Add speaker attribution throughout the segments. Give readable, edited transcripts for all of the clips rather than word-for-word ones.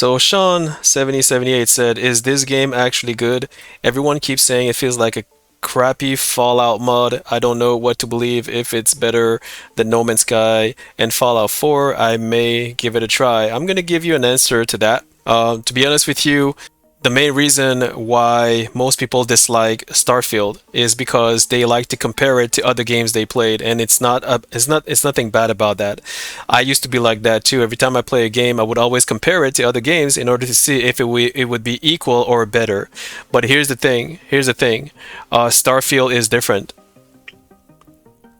Speaker 1: So Sean 7078 said, "Is this game actually good? Everyone keeps saying it feels like a crappy Fallout mod. I don't know what to believe. If it's better than No Man's Sky and Fallout 4, I may give it a try." I'm gonna give you an answer to that. To be honest with you, the main reason why most people dislike Starfield is because they like to compare it to other games they played, and it's nothing bad about that. I used to be like that too. Every time I play a game, I would always compare it to other games in order to see if it would be equal or better. But here's the thing. Starfield is different.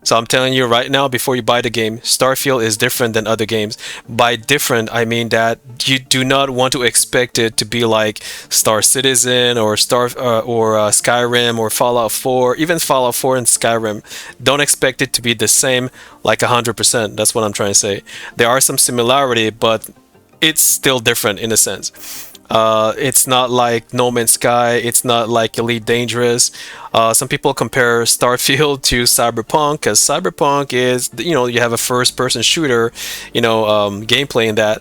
Speaker 1: So I'm telling you right now, before you buy the game, Starfield is different than other games. By different, I mean that you do not want to expect it to be like Star Citizen or Skyrim or Fallout 4, even Fallout 4 and Skyrim. Don't expect it to be the same like 100%. That's what I'm trying to say. There are some similarity, but it's still different in a sense. It's not like No Man's Sky. It's not like Elite Dangerous. Some people compare Starfield to Cyberpunk because Cyberpunk is, you have a first-person shooter, gameplay in that,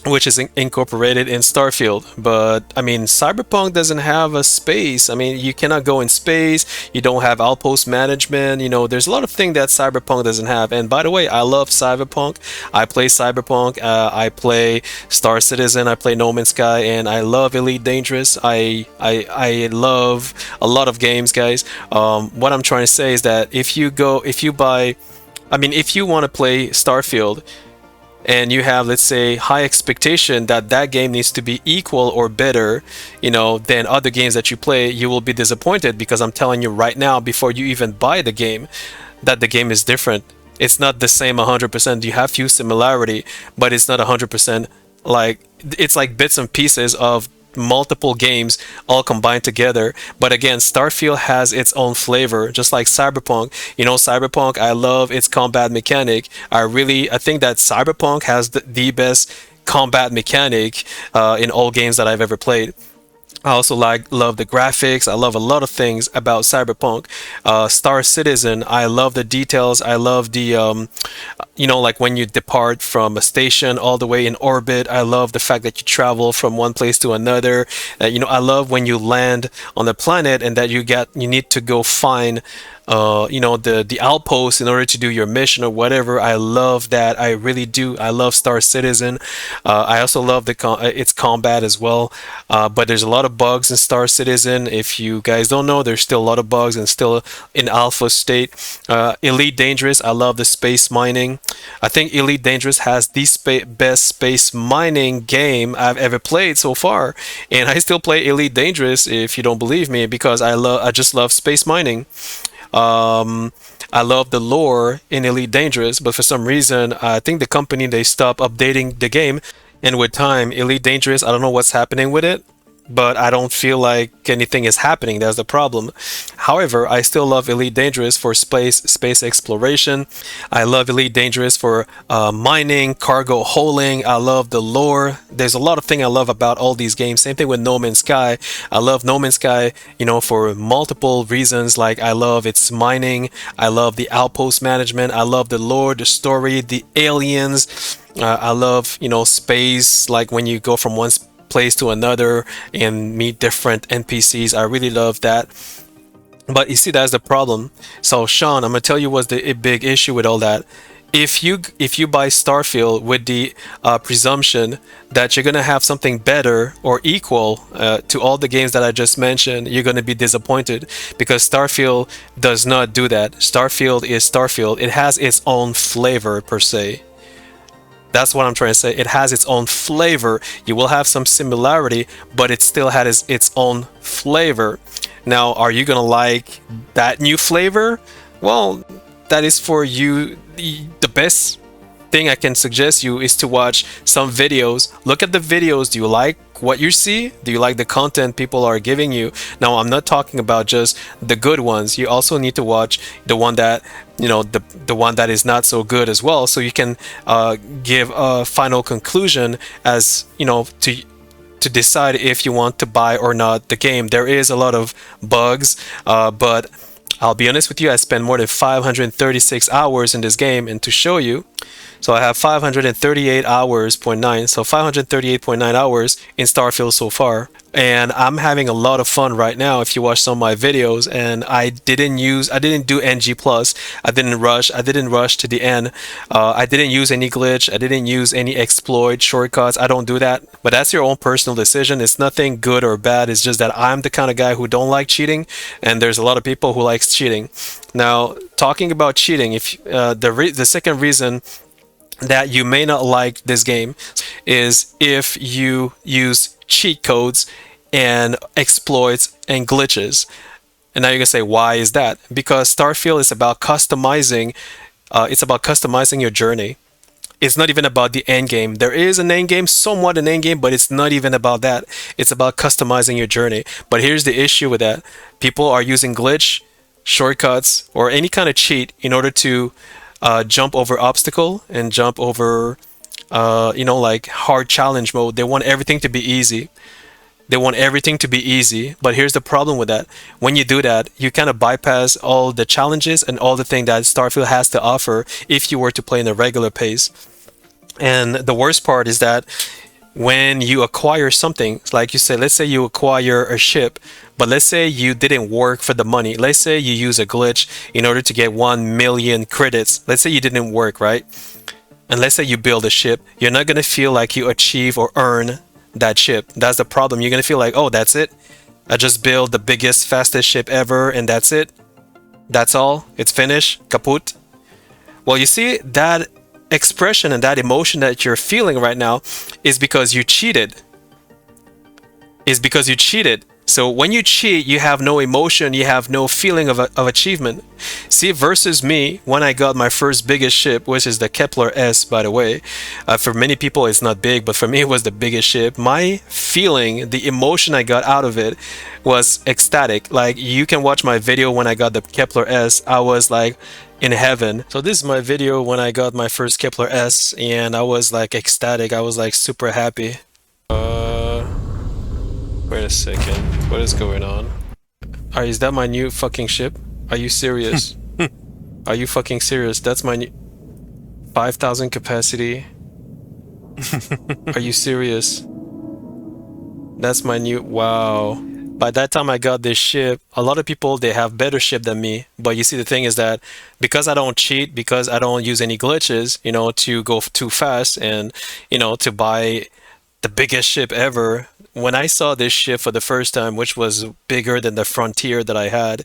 Speaker 1: which is incorporated in Starfield. But I mean, Cyberpunk doesn't have a space. I mean, you cannot go in space. You don't have outpost management. There's a lot of things that Cyberpunk doesn't have. And by the way, I love Cyberpunk. I play Cyberpunk. I play Star Citizen. I play No Man's Sky, and I love Elite Dangerous. I love a lot of games, guys. What I'm trying to say is that if you want to play Starfield, and you have, let's say, high expectation that that game needs to be equal or better, than other games that you play, you will be disappointed because I'm telling you right now, before you even buy the game, that the game is different. It's not the same 100%. You have few similarity, but it's not 100%. Like, it's like bits and pieces of multiple games all combined together. But again, Starfield has its own flavor, just like Cyberpunk. Cyberpunk, I love its combat mechanic. I think that Cyberpunk has the best combat mechanic in all games that I've ever played. I also love the graphics. I love a lot of things about Cyberpunk. Star Citizen, I love the details. I love the like when you depart from a station all the way in orbit. I love the fact that you travel from one place to another. I love when you land on the planet and that you need to go find the outpost in order to do your mission or whatever. I love that. I really do. I love Star Citizen. I also love its combat as well. But there's a lot of bugs in Star Citizen. If you guys don't know, there's still a lot of bugs and still in alpha state. Elite Dangerous, I love the space mining. I think Elite Dangerous has the best space mining game I've ever played so far, and I still play Elite Dangerous if you don't believe me, because I just love space mining. I love the lore in Elite Dangerous, but for some reason, I think the company, they stopped updating the game, and with time, Elite Dangerous, I don't know what's happening with it, but I don't feel like anything is happening. That's the problem. However, I still love Elite Dangerous for space exploration. I love Elite Dangerous for mining, cargo hauling. I love the lore. There's a lot of things I love about all these games. Same thing with No Man's Sky. I love No Man's Sky, for multiple reasons. Like, I love its mining. I love the outpost management. I love the lore, the story, the aliens. I love, space, like when you go from one place to another and meet different NPCs. I really love that. But you see, that's the problem. So Sean, I'm gonna tell you what's the big issue with all that. If you buy Starfield with the presumption that you're gonna have something better or equal to all the games that I just mentioned, you're gonna be disappointed, because Starfield does not do that. Starfield is Starfield. It has its own flavor per se. That's what I'm trying to say. It has its own flavor. You will have some similarity, but it still has its own flavor. Now, are you gonna like that new flavor? Well, that is for you. The best thing I can suggest you is to watch some videos. Look at the videos. Do you like what you see? Do you like the content people are giving you? Now, I'm not talking about just the good ones. You also need to watch the one that, the one that is not so good as well, so you can give a final conclusion as, to decide if you want to buy or not the game. There is a lot of bugs, but I'll be honest with you, I spent more than 536 hours in this game, and to show you, So I have 538 hours, point nine. So 538.9 hours in Starfield so far. And I'm having a lot of fun right now if you watch some of my videos. And I didn't do NG plus. I didn't rush to the end. I didn't use any glitch. I didn't use any exploit shortcuts. I don't do that. But that's your own personal decision. It's nothing good or bad. It's just that I'm the kind of guy who don't like cheating. And there's a lot of people who likes cheating. Now, talking about cheating, if the second reason that you may not like this game is if you use cheat codes and exploits and glitches. And now you're gonna say, why is that? Because Starfield is about customizing. It's about customizing your journey. It's not even about the end game. There is an end game, somewhat an end game, but it's not even about that. It's about customizing your journey. But here's the issue with that: people are using glitch, shortcuts, or any kind of cheat in order to jump over obstacle and jump over, like hard challenge mode. They want everything to be easy. They want everything to be easy. But here's the problem with that. When you do that, you kind of bypass all the challenges and all the thing that Starfield has to offer if you were to play in a regular pace. And the worst part is that when you acquire something, like you said, let's say you acquire a ship, but let's say you didn't work for the money. Let's say you use a glitch in order to get 1 million credits. Let's say you didn't work, right? And let's say you build a ship. You're not going to feel like you achieve or earn that ship. That's the problem. You're going to feel like, oh, that's it. I just built the biggest, fastest ship ever, and that's it. That's all. It's finished. Kaput. Well, you see, that expression and that emotion that you're feeling right now is because you cheated. Is because you cheated. So when you cheat, you have no emotion, you have no feeling of achievement. See, versus me, when I got my first biggest ship, which is the Kepler S, by the way. For many people, it's not big, but for me, it was the biggest ship. My feeling, the emotion I got out of it was ecstatic. Like, you can watch my video when I got the Kepler S. I was like in heaven. So this is my video when I got my first Kepler S, and I was like ecstatic. I was like super happy. Wait a second. What is going on? Is that my new fucking ship? Are you serious? Are you fucking serious? That's my new 5,000 capacity. Are you serious? That's my new... Wow. By that time I got this ship, a lot of people, they have better ship than me. But you see, the thing is that because I don't cheat, because I don't use any glitches, to go too fast and, to buy the biggest ship ever. When I saw this ship for the first time, which was bigger than the Frontier that I had,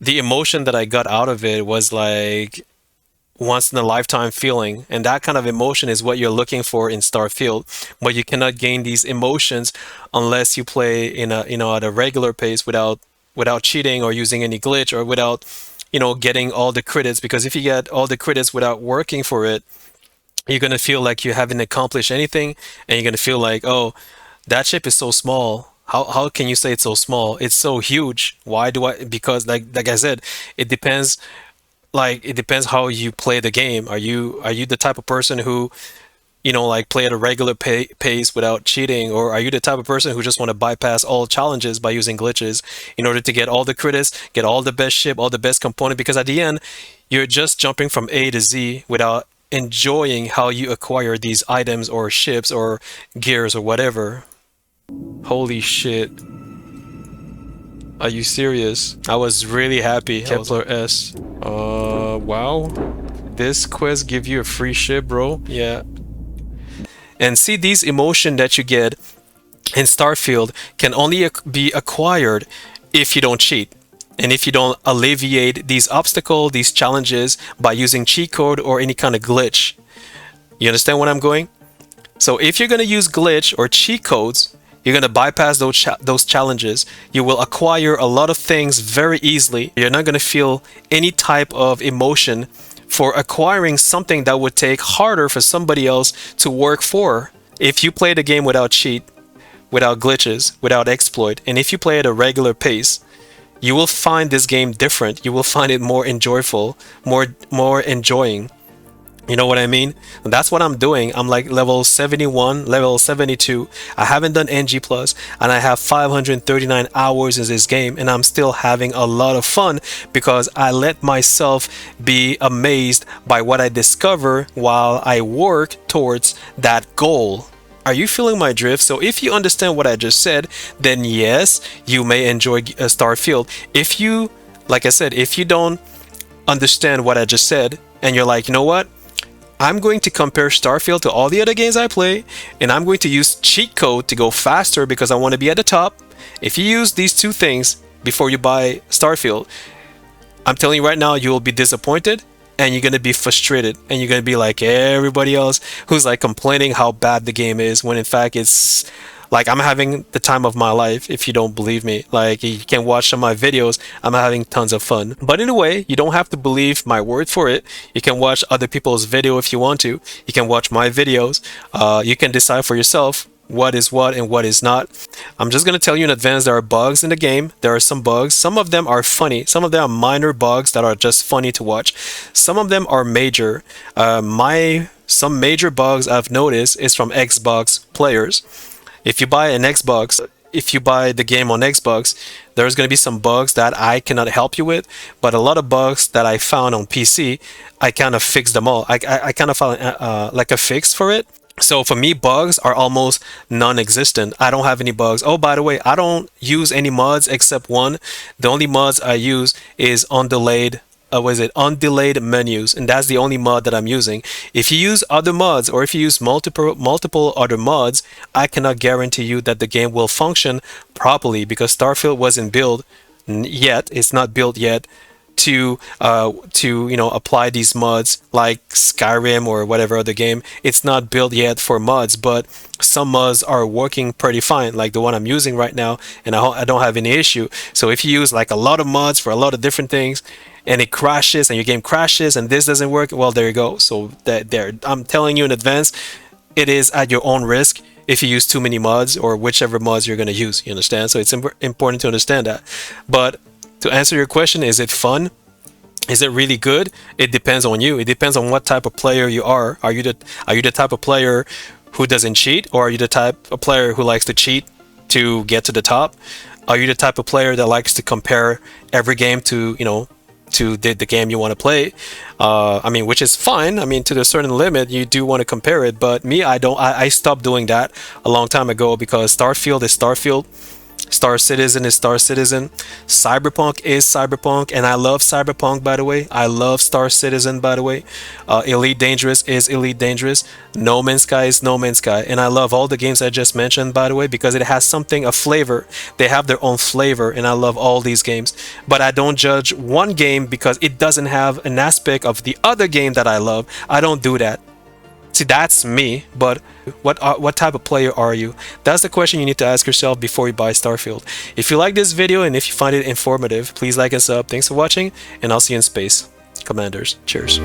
Speaker 1: the emotion that I got out of it was like once in a lifetime feeling. And that kind of emotion is what you're looking for in Starfield. But you cannot gain these emotions unless you play in a, at a regular pace without cheating or using any glitch or without, getting all the credits. Because if you get all the credits without working for it, you're going to feel like you haven't accomplished anything, and you're going to feel like, oh, that ship is so small. How can you say it's so small? It's so huge. Why do I? Because like I said, it depends. Like, it depends how you play the game. Are you the type of person who, like, play at a regular pace without cheating, or are you the type of person who just want to bypass all challenges by using glitches in order to get all the credits, get all the best ship, all the best component? Because at the end, you're just jumping from A to Z without enjoying how you acquire these items or ships or gears or whatever. Holy shit. Are you serious? I was really happy. Kepler S. Wow. This quest give you a free ship, bro. Yeah. And see, these emotion that you get in Starfield can only be acquired if you don't cheat. And if you don't alleviate these obstacles, these challenges by using cheat code or any kind of glitch. You understand where I'm going? So if you're going to use glitch or cheat codes, you're going to bypass those challenges. You will acquire a lot of things very easily. You're not going to feel any type of emotion for acquiring something that would take harder for somebody else to work for. If you play the game without cheat, without glitches, without exploit, and if you play at a regular pace, you will find this game different. You will find it more enjoyable, more enjoying. You know what I mean? And that's what I'm doing. I'm like level 71, level 72. I haven't done NG plus, and I have 539 hours in this game, and I'm still having a lot of fun because I let myself be amazed by what I discover while I work towards that goal. Are you feeling my drift? So if you understand what I just said, then yes, you may enjoy Starfield. If you, like I said, if you don't understand what I just said, and you're like, you know what? I'm going to compare Starfield to all the other games I play, and I'm going to use cheat code to go faster because I want to be at the top. If you use these two things before you buy Starfield, I'm telling you right now, you will be disappointed and you're going to be frustrated and you're going to be like everybody else who's like complaining how bad the game is when in fact it's like I'm having the time of my life. If you don't believe me, like you can watch some of my videos, I'm having tons of fun. But in a way, you don't have to believe my word for it. You can watch other people's video if you want to. You can watch my videos. You can decide for yourself what is what and what is not. I'm just going to tell you in advance there are bugs in the game. There are some bugs. Some of them are funny. Some of them are minor bugs that are just funny to watch. Some of them are major. Some major bugs I've noticed is from Xbox players. If you buy an Xbox, if you buy the game on Xbox, there's going to be some bugs that I cannot help you with, but a lot of bugs that I found on PC, I kind of fixed them all. I kind of found like a fix for it. So for me, bugs are almost non-existent. I don't have any bugs. Oh, by the way, I don't use any mods except one. The only mods I use is undelayed undelayed menus, and that's the only mod that I'm using. If you use other mods or if you use multiple other mods, I cannot guarantee you that the game will function properly because Starfield wasn't built yet. It's not built yet to apply these mods like Skyrim or whatever other game. It's not built yet for mods, but some mods are working pretty fine, like the one I'm using right now, and I don't have any issue. So if you use like a lot of mods for a lot of different things and it crashes and your game crashes and this doesn't work, well, there you go. So I'm telling you in advance, it is at your own risk if you use too many mods or whichever mods you're going to use. You understand? So it's important to understand that. But to answer your question, is it fun? Is it really good? It depends on you. It depends on what type of player you are. Are you the type of player who doesn't cheat, or are you the type of player who likes to cheat to get to the top? Are you the type of player that likes to compare every game to the game you want to play? I mean, which is fine. I mean, to a certain limit, you do want to compare it. But me, I don't. I stopped doing that a long time ago because Starfield is Starfield. Star Citizen is Star Citizen. Cyberpunk is Cyberpunk, and I love Cyberpunk, by the way. I love Star Citizen, by the way. Elite Dangerous is Elite Dangerous. No Man's Sky is No Man's Sky, and I love all the games I just mentioned, by the way, because it has something, a flavor. They have their own flavor, and I love all these games. But I don't judge one game because it doesn't have an aspect of the other game that I love. I don't do that. See, that's me, but what type of player are you? That's the question you need to ask yourself before you buy Starfield. If you like this video and if you find it informative, please like and sub. Thanks for watching, and I'll see you in space. Commanders, cheers.